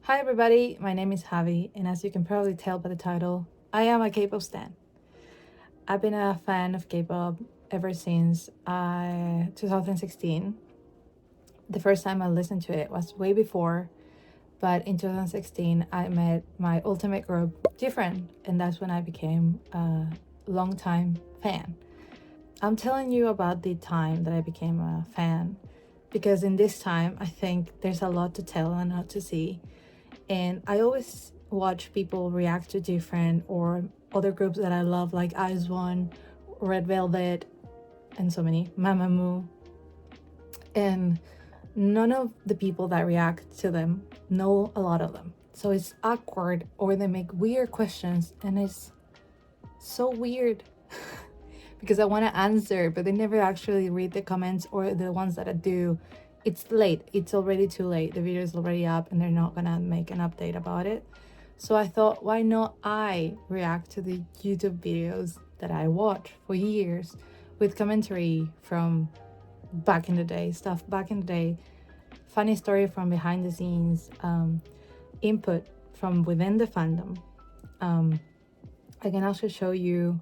Hi everybody, my name is Javi, and as you can probably tell by the title, I am a K-pop stan. I've been a fan of K-pop ever since 2016. The first time I listened to it was way before, but in 2016 I met my ultimate group, Gfriend, and that's when I became a longtime fan. I'm telling you about the time that I became a fan because in this time I think there's a lot to tell and a lot to see. And I always watch people react to different or other groups that I love, like Ice One, Red Velvet, and so many, Mamamoo. And none of the people that react to them know a lot of them. So it's awkward, or they make weird questions, and it's so weird because I want to answer, but they never actually read the comments, or the ones that I do. It's late. It's already too late. The video is already up and they're not gonna make an update about it. So I thought, why not I react to the YouTube videos that I watch for years with commentary from back in the day, stuff back in the day, funny story from behind the scenes, input from within the fandom. I can also show you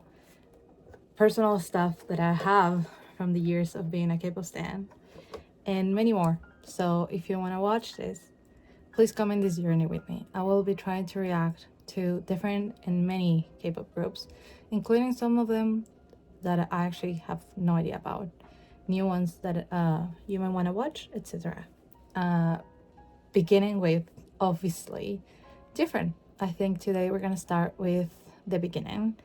personal stuff that I have from the years of being a K-pop stan and many more. So if you want to watch this, please come in this journey with me. I will be trying to react to different and many K-pop groups, including some of them that I actually have no idea about, new ones that you might want to watch, etc. Beginning with, obviously, different. I think today we're gonna start with the beginning,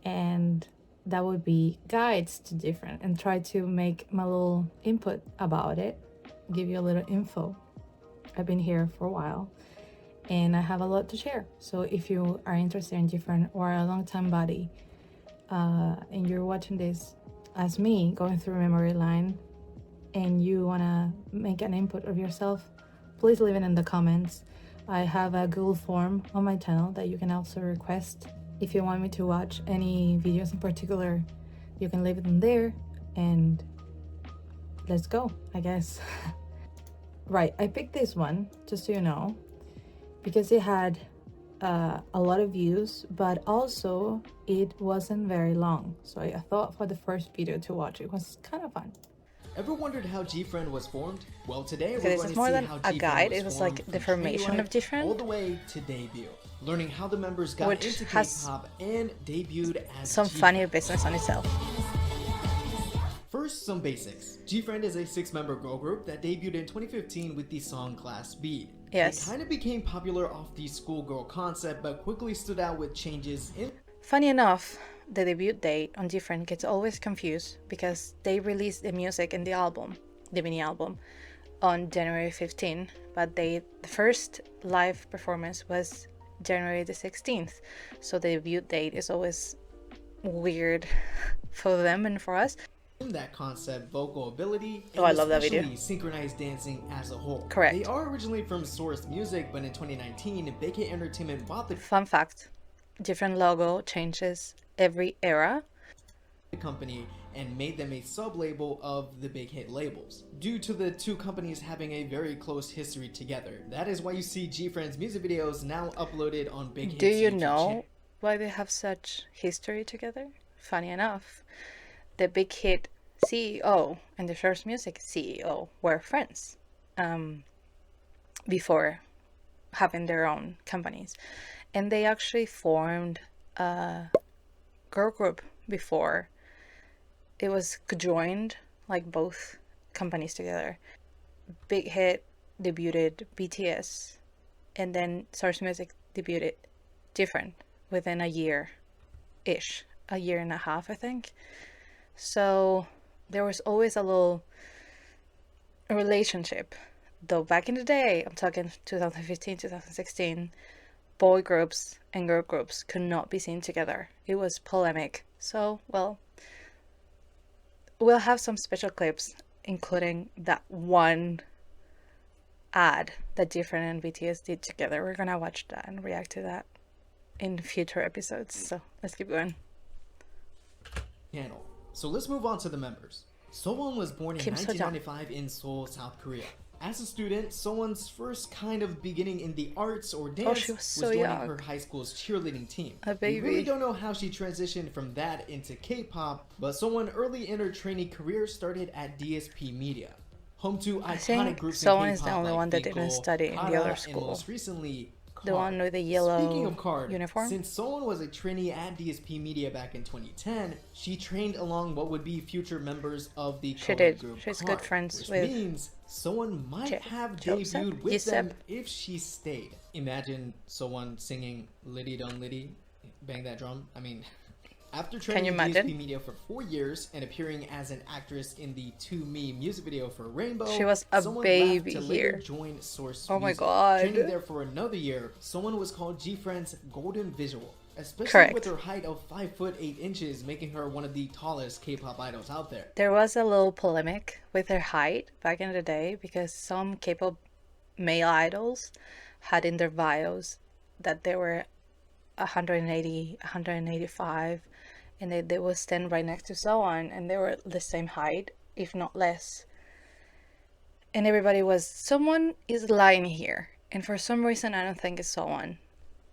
and that would be guides to different, and try to make my little input about it, give you a little info. I've been here for a while and I have a lot to share. So if you are interested in different or a long time buddy, and you're watching this as me going through memory line, and you want to make an input of yourself, please leave it in the comments. I have a Google form on my channel that you can also request. If you want me to watch any videos in particular, you can leave it in there, and let's go, I guess. Right, I picked this one, just so you know, because it had a lot of views, but also it wasn't very long. So I thought for the first video to watch, it was kind of fun. Ever wondered how Gfriend was formed? Well, today Okay, we're this going is to more see than how a Gfriend guide. was It was formed like the from trainee formation of life all Gfriend, the way to debut, learning how the members got which into has K-pop and debuted as some funny Gfriend. business on itself. First, some basics. Gfriend is a 6-member girl group that debuted in 2015 with the song Class Bead. Yes. They kind of became popular off the schoolgirl concept, but quickly stood out with changes in... Funny enough, the debut date on Different gets always confused because they released the music and the album, the mini album, on January 15, but the first live performance was January the 16th. So the debut date is always weird for them and for us. In that concept, vocal ability, Oh, and I love that video. especially synchronized dancing as a whole. Correct. They are originally from Source Music, but in 2019, Big Hit Entertainment bought the Fun fact, Different logo changes every era. company and made them a sub-label of the Big Hit labels. Due to the two companies having a very close history together. That is why you see Gfriend's music videos now uploaded on Big Hit's Do you YouTube know channel. why they have such history together? Funny enough, the Big Hit CEO and the Source Music CEO were friends before having their own companies, and they actually formed a girl group before. It was joined, like both companies together. Big Hit debuted BTS, and then Source Music debuted Different within a year-ish, a year and a half, I think. So there was always a little relationship. Though back in the day, I'm talking 2015, 2016, boy groups and girl groups could not be seen together. It was polemic. So, well, we'll have some special clips, including that one ad that Different and BTS did together. We're gonna watch that and react to that in future episodes. So let's keep going. Channel. So let's move on to the members. Sowon was born in Kim So-jung. 1995 in Seoul, South Korea. As a student, Someone's first kind of beginning in the arts or dance she was so joining young. her high school's cheerleading team. A We really baby. don't know how she transitioned from that into K-pop, but Someone early in her trainee career started at DSP Media, home to I iconic think groups Someone in is K-pop the only like one that didn't Finko, study in the Kara, other and school. most recently, The one with the Speaking yellow of Card, uniform. since Someone was a trainee at DSP Media back in 2010, she trained along what would be future members of the She co-ed did. group She's Card, good friends which with means Someone might have Joseph? debuted with Yusef? them if she stayed. Imagine Someone singing Liddy Don Liddy, bang that drum. I mean, after training you in imagine? DSP Media for 4 years and appearing as an actress in the To Me music video for Rainbow, She was a Someone baby left to later here. join Source Oh my Music. God. Training there for another year, Someone was called Gfriend's Golden Visual, especially Correct. with her height of 5 foot 8 inches, making her one of the tallest K-pop idols out there. There was a little polemic with her height back in the day because some K-pop male idols had in their bios that they were 180, 185, and they would stand right next to someone and they were the same height, if not less. And everybody was, someone is lying here. And for some reason, I don't think it's someone.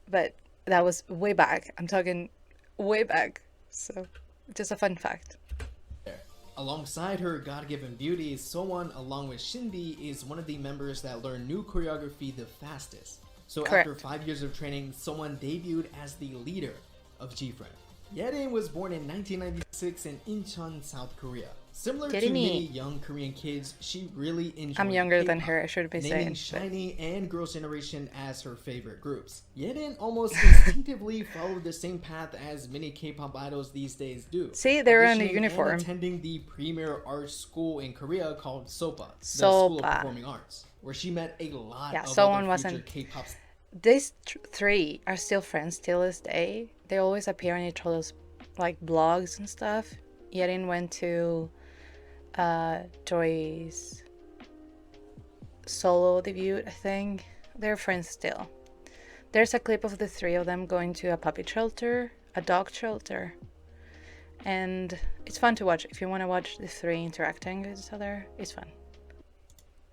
But that was way back. I'm talking way back. So, just a fun fact. Alongside her God-given beauty, Someone, along with Shinbi, is one of the members that learn new choreography the fastest. So Correct. after 5 years of training, Someone debuted as the leader of Gfriend. Yerin was born in 1996 in Incheon, South Korea. Similar to Yerini. many young Korean kids, she really enjoyed I'm younger than K-pop, her, I should be naming saying. SHINee and Girls' Generation as her favorite groups. Yerin almost instinctively followed the same path as many K-pop idols these days do. See, they were in a auditioning uniform. and attending the premier art school in Korea called SOPA, the School of SOPA. Performing Arts, where she met a lot Yeah, of Someone other future wasn't- K-pop These three are still friends till this day. They always appear on each other's like blogs and stuff. Yerin went to Joy's solo debut, I think. They're friends still. There's a clip of the three of them going to a puppy shelter, a dog shelter, and it's fun to watch. If you want to watch the three interacting with each other, it's fun.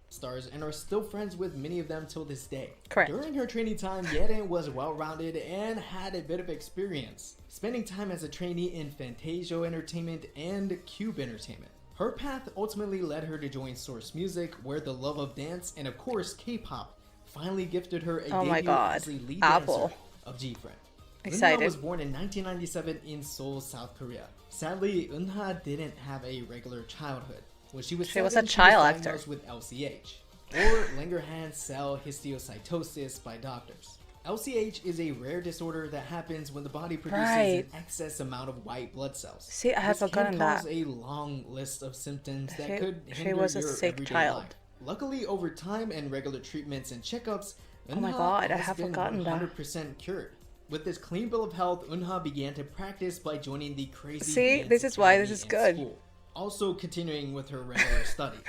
stars and are still friends with many of them till this day. Correct. During her training time, Yerin was well-rounded and had a bit of experience, spending time as a trainee in Fantasio Entertainment and Cube Entertainment. Her path ultimately led her to join Source Music, where the love of dance and of course K-pop finally gifted her a Oh my debut God. as the lead Apple. dancer of Gfriend. Excited. Eunha was born in 1997 in Seoul, South Korea. Sadly, Eunha didn't have a regular childhood. When she was She was 7, a child actor. diagnosed with LCH, or Langerhans cell histiocytosis by doctors. LCH is a rare disorder that happens when the body produces Right. an excess amount of white blood cells. See, I had This forgotten can that. cause a long list of symptoms that She- could she hinder was a your sick everyday child. life. Luckily, over time and regular treatments and checkups, Oh my Eunha God, I has have been forgotten that. 100% cured. With this clean bill of health, Eunha began to practice by joining the crazy See, dance this is why this academy is in good. school. Also continuing with her regular studies.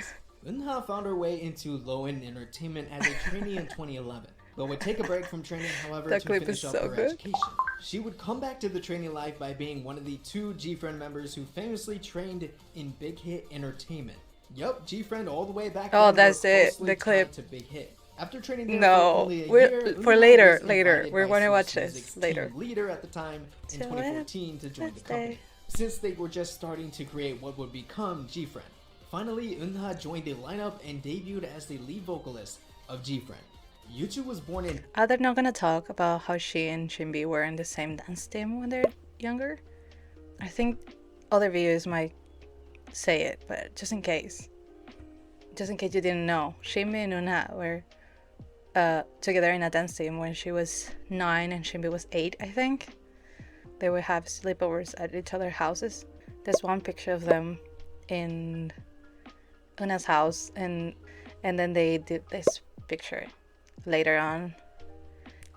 Eunha found her way into low-end entertainment as a trainee in 2011, but would take a break from training, however, That to clip finish is up so her good. education. She would come back to the training life by being one of the 2 Gfriend members who famously trained in Big Hit Entertainment. Yup, Gfriend all the way back Oh, then that's were it, closely the clip. tied to Big Hit. After training there No, for only a we're- year, for Eunha later, was later. invited We're by gonna Source watch this Music's later. team leader at the time in Till 2014 to join the company, Wednesday. since they were just starting to create what would become Gfriend. Finally, Eunha joined the lineup and debuted as the lead vocalist of Gfriend. Yuchu was born in They're not gonna talk about how she and Shinbi were in the same dance team when they're younger. I think other videos might say it, but just in case you didn't know, Shinbi and Eunha were together in a dance team when she was 9 and Shinbi was 8, I think. They would have sleepovers at each other's houses. There's one picture of them in Eunha's house, and then they did this picture later on.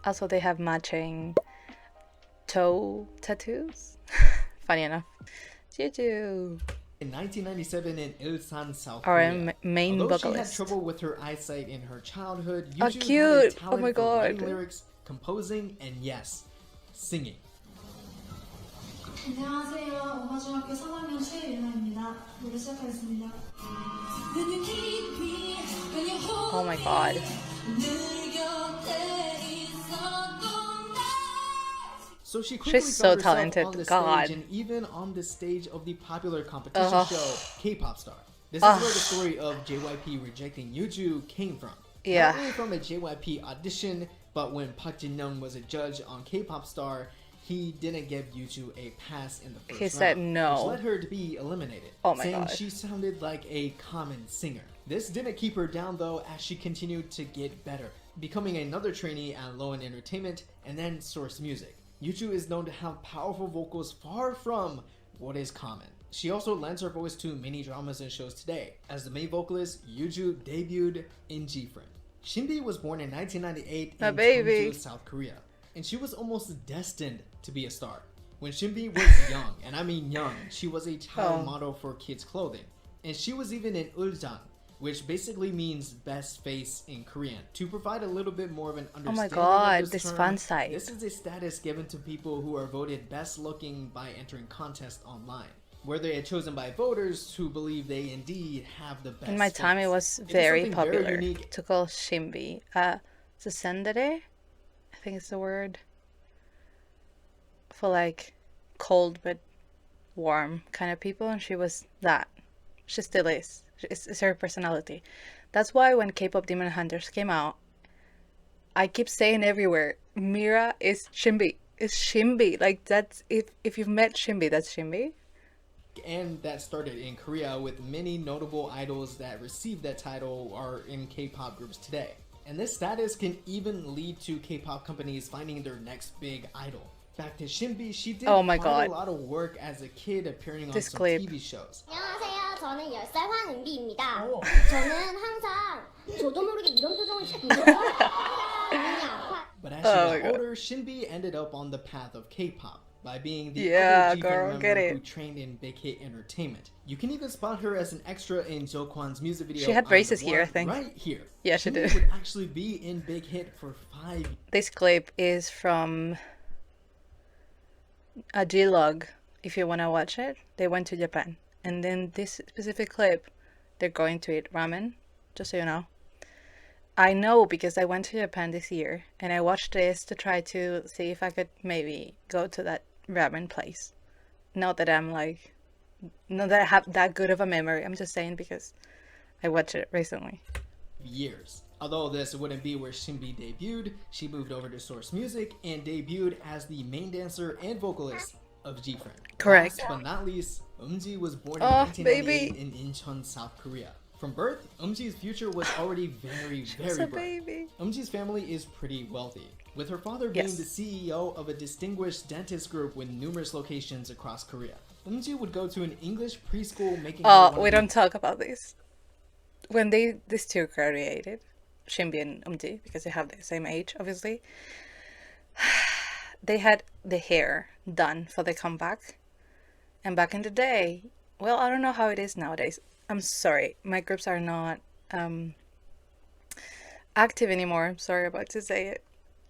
Also, they have matching toe tattoos. Funny enough. Juju, in 1997 in Ilsan, South our Korea. main Although she had vocalist. trouble with her eyesight in her childhood, Oh, Yuju had a cute! talent Oh my for writing God. lyrics, composing, and yes, singing. 안녕하세요. 오마중학교 3학년 최예나입니다. 노래 시작하겠습니다. When you keep me, when you hold Oh my god. So she quickly She's so found herself talented. on the God. stage and even on the stage of the popular competition Ugh. show K-Pop Star. This is Ugh. where the story of JYP rejecting Yuju came from. Yeah. Not really from a JYP audition, but when Park Jin-young was a judge on K-Pop Star, he didn't give Yuju a pass in the first round. He said no. Which led her to be eliminated, Oh my saying god. she sounded like a common singer. This didn't keep her down though, as she continued to get better, becoming another trainee at Lowen Entertainment and then Source Music. Yuju is known to have powerful vocals far from what is common. She also lends her voice to many dramas and shows today. As the main vocalist, Yuju debuted in Gfriend. Shinbi was born in 1998 in Cheongju, South Korea, and she was almost destined to be a star. When Shinbi was young, and I mean young, she was a child model for kids' clothing, and she was even in Uljang, which basically means best face in Korean. To provide a little bit more of an understanding Oh my god, of this term, fan site. this is a status given to people who are voted best looking by entering contests online, where they are chosen by voters who believe they indeed have the best In my time, face. it was It is very something popular very unique. to call Shimbi. Tsundere, I think it's the word for like cold but warm kind of people, and she was that. She still is. It's her personality. That's why when K-pop Demon Hunters came out, I keep saying everywhere, Mira is Shimbi. It's Shimbi. Like that's if you've met Shimbi, that's Shimbi. And that started in Korea, with many notable idols that received that title are in K-pop groups today. And this status can even lead to K-pop companies finding their next big idol. Back to Shinbi, she did Oh my quite god. a lot of work as a kid, appearing on This some clip. TV shows. 안녕하세요. 저는 10살 황은비입니다. 저는 항상 저도 모르게 이런 표정을 짓고 있어요. 눈이 아파. But as she Oh my got god. older, Shinbi ended up on the path of K-pop by being the Yeah, other Gfriend girl, get member it. who trained in Big Hit Entertainment. You can even spot her as an extra in Jokwan's music video. She had I'm the braces here, I One think. Right here. Yeah, she Shinbi did. would actually be in Big Hit for 5 years. This clip is from a G-log. If you want to watch it, they went to Japan. And then this specific clip, they're going to eat ramen, just so you know. I know because I went to Japan this year and I watched this to try to see if I could maybe go to that ramen place. Not that I'm like, not that I have that good of a memory. I'm just saying because I watched it recently. Years. Although this wouldn't be where Shinbi debuted, she moved over to Source Music and debuted as the main dancer and vocalist of Gfriend. Correct. Last but not least, Eunji was born in Oh, 1998 baby. in Incheon, South Korea. From birth, Eunji's future was already very, She's very a bright. baby. Eunji's family is pretty wealthy, with her father being Yes. the CEO of a distinguished dentist group with numerous locations across Korea. Eunji would go to an English preschool, making her one We of don't talk about this. When these two graduated, Shinbi and Umji, because they have the same age, obviously, they had the hair done for the comeback. And back in the day, well, I don't know how it is nowadays. I'm sorry, my groups are not active anymore. I'm sorry about to say it.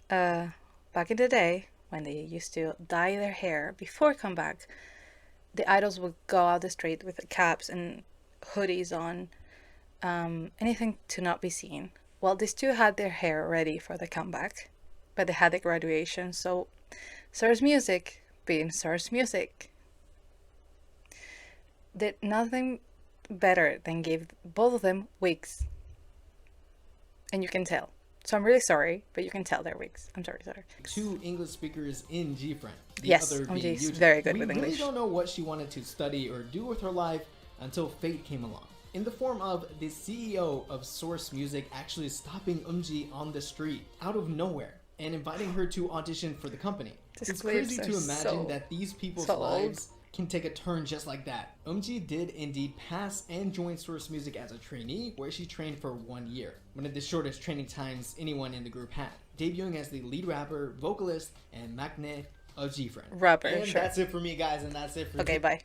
Back in the day, when they used to dye their hair before comeback, the idols would go out the street with caps and hoodies on, anything to not be seen. Well, these two had their hair ready for the comeback, but they had the graduation, so Source Music, being Source Music, did nothing better than give both of them wigs. And you can tell. So I'm really sorry, but you can tell they're wigs. I'm sorry. two English speakers in Gfriend. The Yes, other being Eunji's Yuji. very good we with really English. don't know what she wanted to study or do with her life until fate came along, in the form of the CEO of Source Music actually stopping Eunji on the street out of nowhere and inviting her to audition for the company. These It's clips crazy are to imagine so- that these people's so old. lives can take a turn just like that. Eunji did indeed pass and join Source Music as a trainee, where she trained for 1 year, one of the shortest training times anyone in the group had, debuting as the lead rapper, vocalist, and maknae of Gfriend. Rapper, And sure. that's it for me, guys, and that's it for Okay, bye.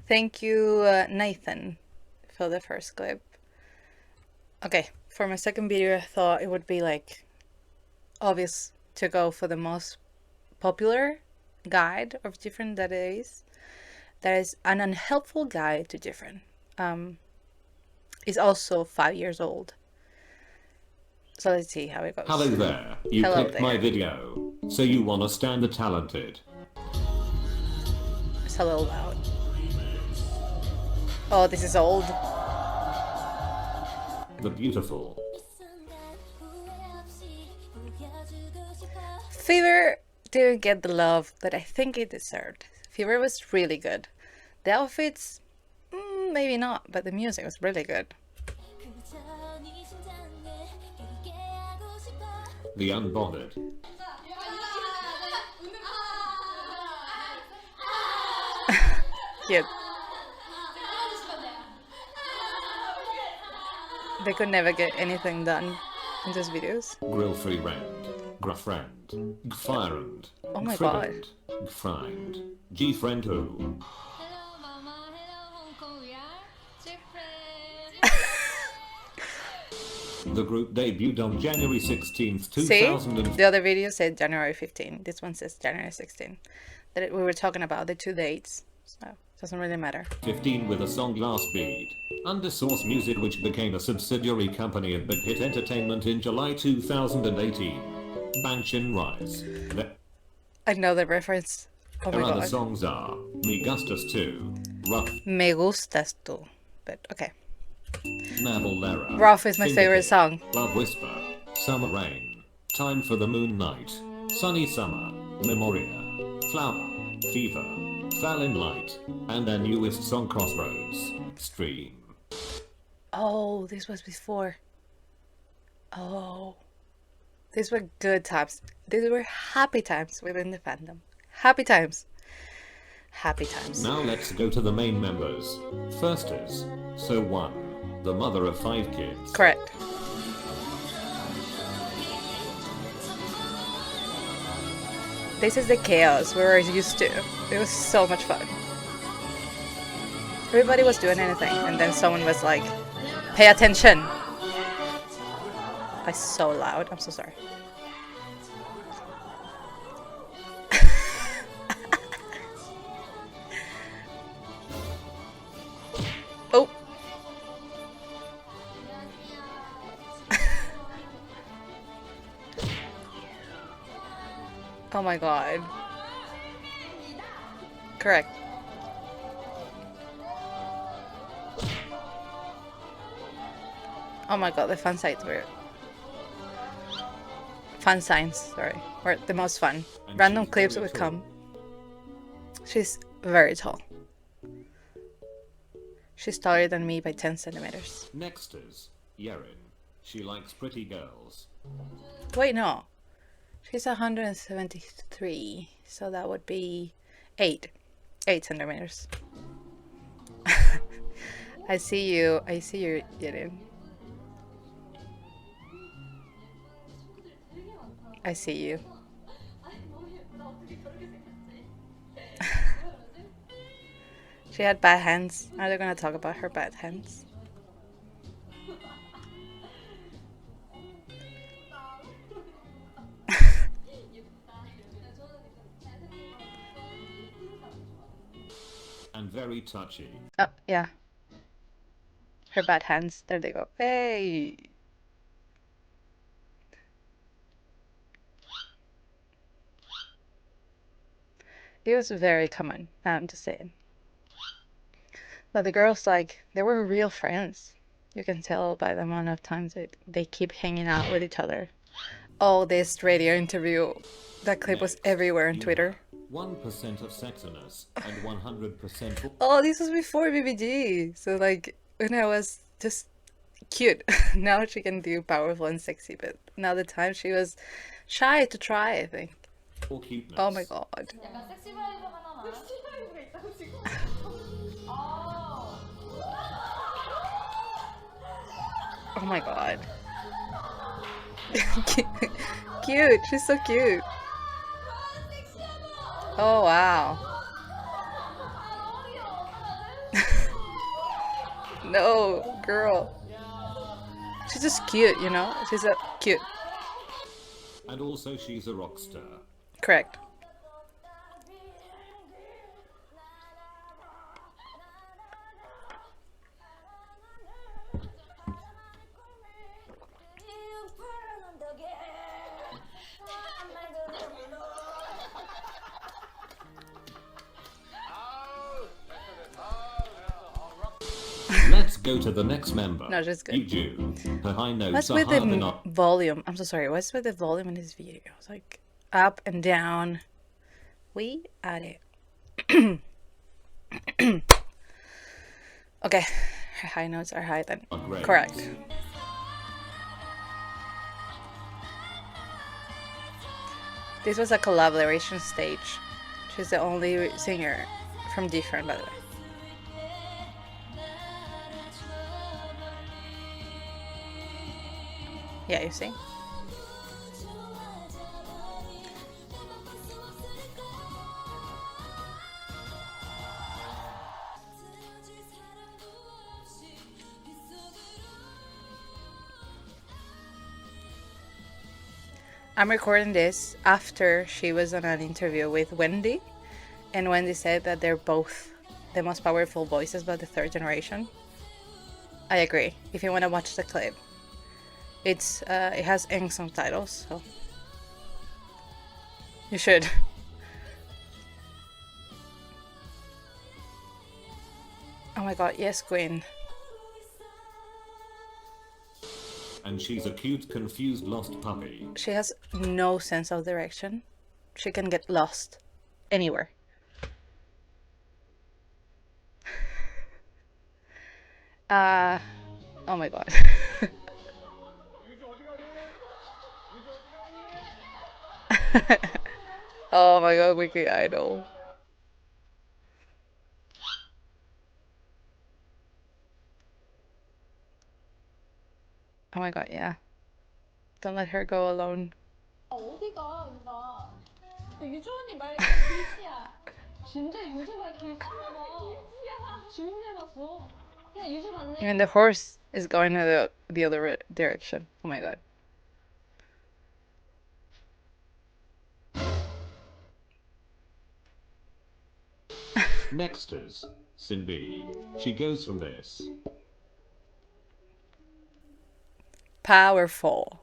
Thank you, Nathan, for the first clip. Okay, for my second video, I thought it would be like obvious to go for the most popular guide of Gfriend that is. That is an unhelpful guide to Gfriend. Is also 5 years old. So let's see how it goes. Hello there. You Hello clicked my there. video. So you wanna stand the talented. It's a little loud. Oh, this is old. The beautiful. Fever didn't get the love that I think it deserved. Fever was really good. The outfits, maybe not, but the music was really good. The unbothered. Cute. They could never get anything done in those videos. Gfriend. Gfriend. Oh my god. Gfriend. Gfriend who? Hello mama, hello Hong Kong, we are Gfriend. The group debuted on January 16th, See? 2000. The other video said January 15. This one says January 16. That we were talking about the 2 dates. So it doesn't really matter. 15 with a song Last Beat. Under Source Music, which became a subsidiary company of Big Hit Entertainment in July 2018. Bangshin Rise. I know the reference. Oh Their my other god. songs are Me Gustas 2, Rough, Me gustas tú. But okay. Navalera, Rough is my favorite Syndicate, song. Love Whisper, Summer Rain, Time for the Moon Night, Sunny Summer, Memoria, Flower, Fever, Fallin Light, and their newest song Crossroads, Stream. Oh, this was before. Oh. These were good times. These were happy times within the fandom. Happy times. Happy times. Now let's go to the main members. First is So1, the mother of 5 kids. Correct. This is the chaos we were used to. It was so much fun. Everybody was doing anything, and then someone was like, pay attention. That's so loud. I'm so sorry. Oh. Oh my god. Correct. Oh my god, the fan sites were... Fan signs, sorry. Were the most fun. And Random she's clips very would tall. come. She's very tall. She's taller than me by 10 centimeters. Next is Yerin. She likes pretty girls. Wait, no. She's 173, so that would be 8 centimeters. I see you, Yerin. I see you. She had bad hands. Are they gonna talk about her bad hands? And very touchy. Oh, yeah. Her bad hands. There they go. Hey! It was very common. I'm just saying. But the girls, like, they were real friends. You can tell by the amount of times that they keep hanging out with each other. Oh, this radio interview. That clip was Next, everywhere on you Twitter. have 1% of sexiness and 100%. Oh, this was before BBG. So, like, when I was just cute. Now she can do powerful and sexy, but now the time she was shy to try, I think. Or cuteness. Oh my god. 약간 섹시 바이브 하나 나요? 섹시 바이브가 있다고 지금? Oh my god. Cute. She's so cute. Oh wow. No, girl. She's just cute, you know? She's a cute. And also she's a rock star. Correct. Let's go to the next member. No, she's good. Yuju. Her high notes What's are with higher the than our... volume? I'm so sorry. What's with the volume in this video? It's like up and down. We at it. Okay, her high notes are high then. grades. Correct. This was a collaboration stage. She's the only singer from Gfriend, by the way. Yeah, you see? I'm recording this after she was on an interview with Wendy, and Wendy said that they're both the most powerful voices by the third generation. I agree. If you want to watch the clip, it has English subtitles, so you should. Oh my god, yes, Queen. And she's a cute, confused, lost puppy. She has no sense of direction. She can get lost anywhere. Oh my god. Oh my god, Wiki Idol. Oh my god, yeah. Don't let her go alone. 어디가 누나? 유주 언니 말 길치야. 진짜 유주가 길치나 봐. 질문해봤어. 그냥 유주 맞네. And the horse is going in the other direction. Oh my god. Next is Sinbi. She goes from this. Powerful.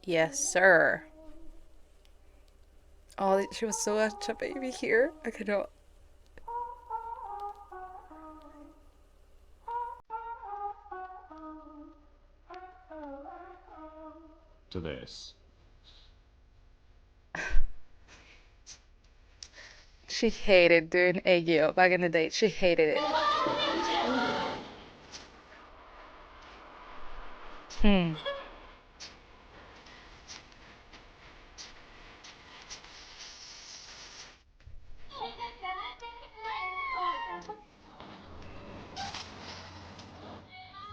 Yes, sir. Oh, she was so much a baby here. I cannot. To this. She hated doing Aegyo back in the day. She hated it.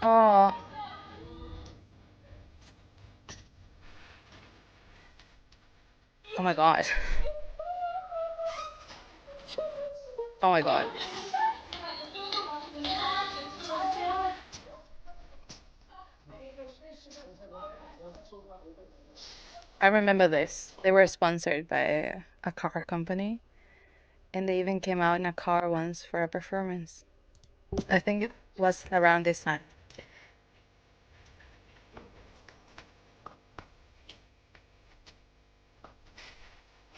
Oh. Oh my god. Oh my god. I remember this. They were sponsored by a car company, and they even came out in a car once for a performance. I think it was around this time.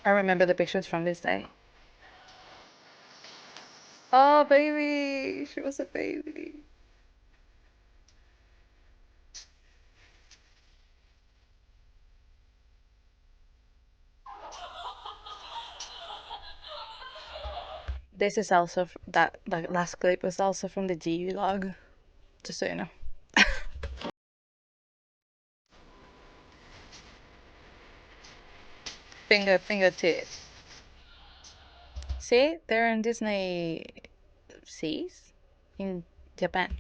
I remember the pictures from this day. Oh, baby! She was a baby. This is also that last clip was also from the G vlog, just so you know. Finger tits. See, they're in Disney Seas in Japan.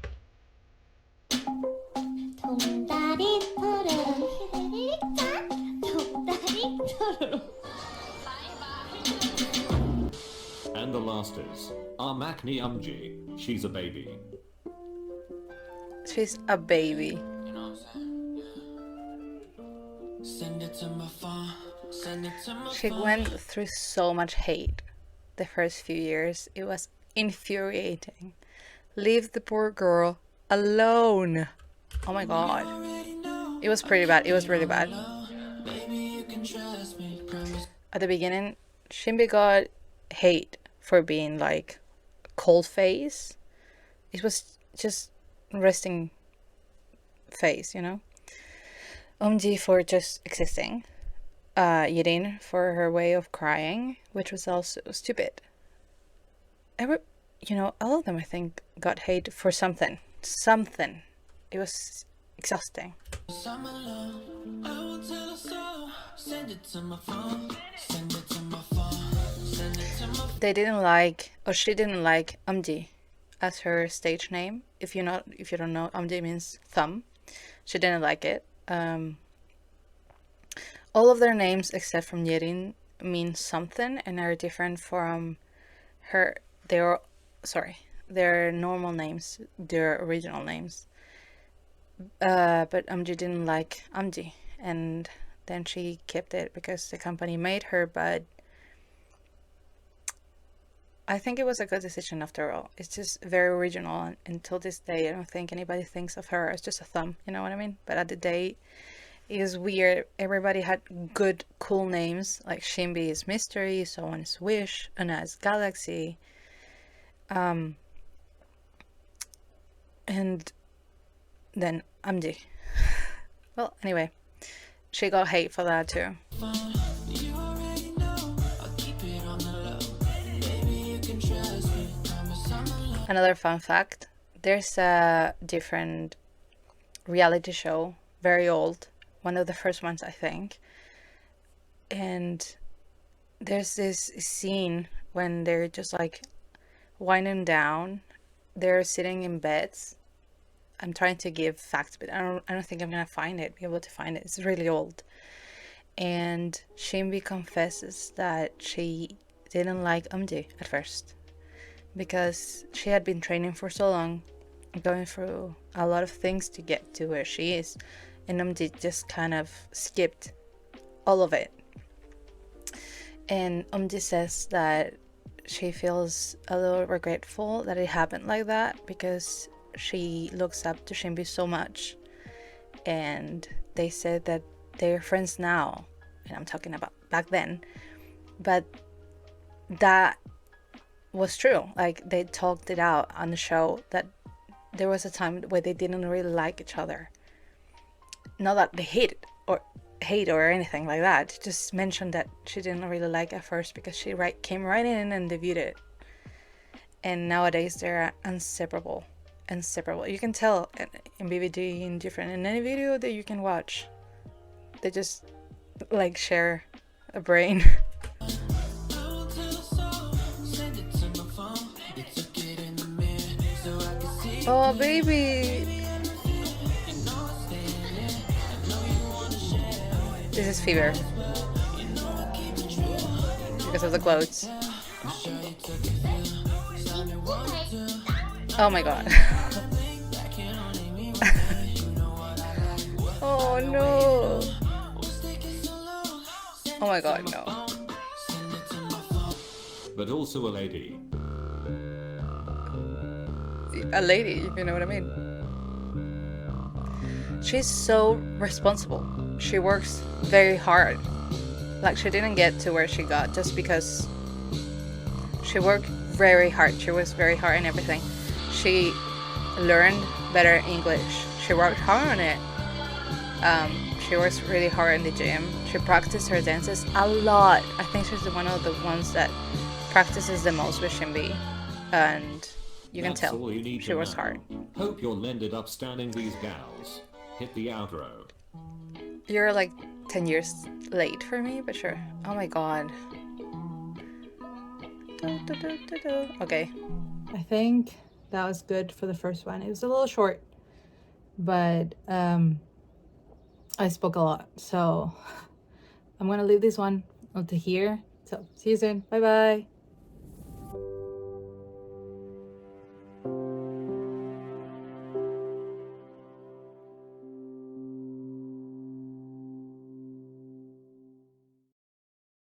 동다리 푸르름 히리릭짠 동다리 푸르름. And the last is Armakni Umji. She's a baby. She's a baby. You know what I'm saying? Yeah. Send it to my phone. Send it to my She phone. went through so much hate the first few years. It was infuriating. Leave the poor girl alone. Oh my god. It was pretty bad. It was really bad. Baby, you can trust me. Promise. At the beginning, Shinbi got hate for being like cold face. It was just resting face, you know. Omji for just existing. Yirin for her way of crying, which was also stupid. All of them I think got hate for something. Something. It was exhausting. Summer love, I will tell her so. Send it to my phone. Send it to my phone. Send it to my They didn't like, or she didn't like Umji as her stage name. If you don't know, Umji means thumb. She didn't like it. All of their names except from Yerin mean something and are different from their normal names, their original names. But Umji didn't like Umji, and then she kept it because the company made her, but I think it was a good decision after all. It's just very original, and until this day I don't think anybody thinks of her as just a thumb, you know what I mean? But at the day, it is weird. Everybody had good, cool names, like Shimbi is Mystery, someone is Wish, Anna is Galaxy. And then Amji. Well, anyway, she got hate for that too. phone. You already know. I'll keep it on the low. Baby, you can trust me. Promise I'm alone. Another fun fact, there's a different reality show, very old, one of the first ones I think, and there's this scene when they're just like winding down, they're sitting in beds. I'm trying to give facts, but I don't think I'm gonna be able to find it. It's really old. And Shimbi confesses that she didn't like Umji at first because she had been training for so long, going through a lot of things to get to where she is, and Umji just kind of skipped all of it. And Umji says that she feels a little regretful that it happened like that because she looks up to Shimbi so much, and they said that they're friends now, and I'm talking about back then, but that was true. Like, they talked it out on the show that there was a time where they didn't really like each other. Not that they hate or anything like that. She just mentioned that she didn't really like at first because she came right in and debuted, and nowadays they're inseparable. You can tell in BBD, in Gfriend, in any video that you can watch, they just like share a brain. I will tell her so. Send it to my phone. You took it in the mirror so I can see. Oh baby, You know I stay in it. I know you wanna share. this is Fever You know I keep it true. because of the clothes. I'm sure you took it feel. Tell me what to do. Oh my god. That can only mean one thing. You know what I like. Oh no. What's taking so long? Send Oh my it to god, my no. phone. Send it to my phone. But also a lady. A lady, if you know what I mean. She's so responsible. She works very hard. Like, she didn't get to where she got just because she worked very hard. She was very hard in everything. She learned better English. She worked hard on it. She works really hard in the gym. She practiced her dances a lot. I think she's one of the ones that practices the most with Shimbi. And you can That's tell all you need she to works know. hard. Hope you'll ended up standing these gals. Hit the outro. You're like 10 years late for me, but sure. Oh my god. Okay. I think that was good for the first one. It was a little short, but I spoke a lot, so I'm gonna leave this one up to here. So see you soon. Bye bye.